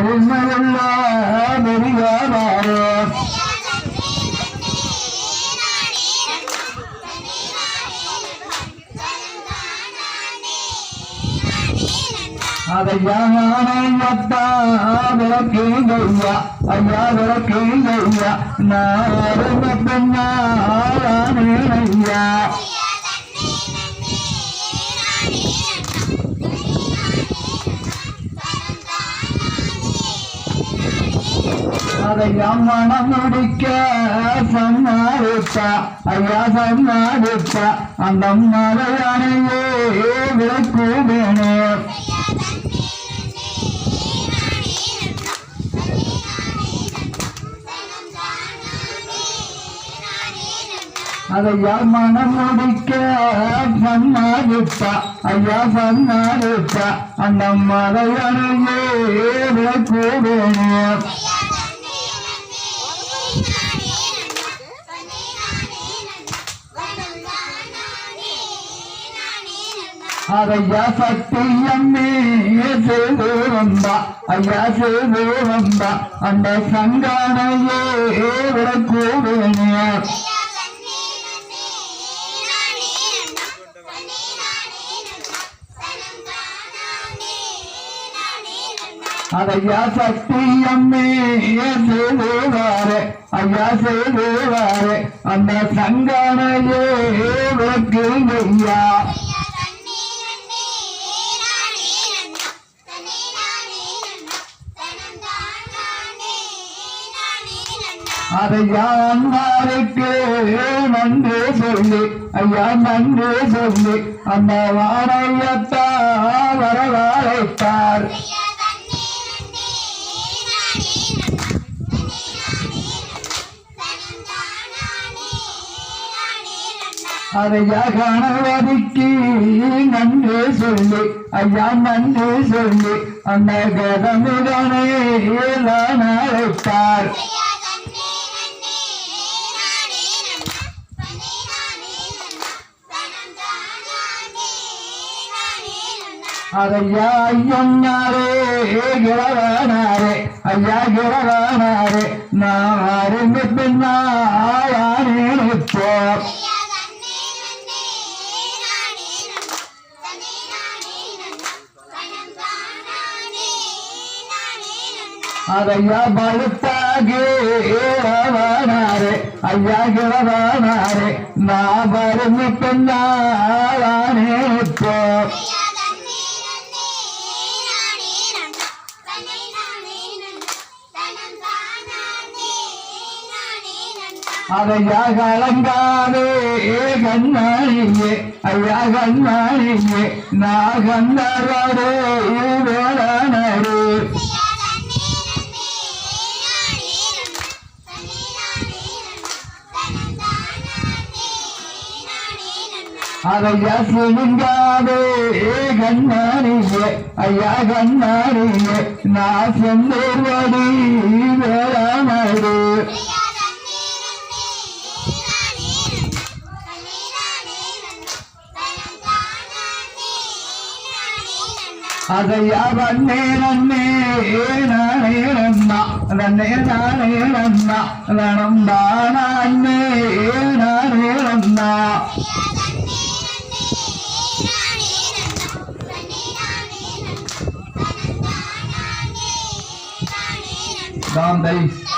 உண்மையுள்ள பெரியாரோ அதையானையத்தா விளக்கீங்கய்யா ஐயா விளக்கீங்கய்யா நாருங்க பெண்ணாயா அதையா மனம் முடிக்க சம்மாரிப்பா ஐயா சம்மாரிப்பா அந்த மலையானையே விளக்குவேனே அதையா மனம் முடிக்க சம்மாரிப்பா ஐயா சம்மாரிப்பா அந்த மலையானையே விளக்குவேனே அதையா சத்தியம்மே செய்து வந்தா ஐயா செய்து வந்தா அந்த சங்கானையே விளக்குவேனே அதையா சத்தியம்மே செய்துவாரே ஐயா செய்துவாரே அந்த சங்கானையே விளக்குங்கய்யா அதையா அன்பாருக்கு நன்றி சொல்லி ஐயா நன்றி சொல்லி அந்த வாழையத்தா வரவாழைத்தார் அதையா கணவதிக்கு நன்றி சொல்லி ஐயா நன்றி சொல்லி அந்த கதமுதனை அழைத்தார் அதையா ஐயன்னாரே கிழவனாரே ஐயா கிழவனாரே நான் அறிந்து பின்னானே இப்போ அதையா பழுத்தாகே கிழவனாரே ஐயா கிழவனாரே நான் அறிந்து பின்னானே இப்போ அதையா கலங்காதே கண்ணாணியே ஐயா கண்ணாணியே நான் கண்ணாரே வேளாணரே அதையா சிலுங்காதே கண்ணாணியே ஐயா கண்ணாணியே நான் செந்தேர்வடி வேளாணரே அதையா வண்ணே நன்னே நானே நன்னா நன்னே நானே நன்னா நனம்பானே நானே நன்னா Down, Dave.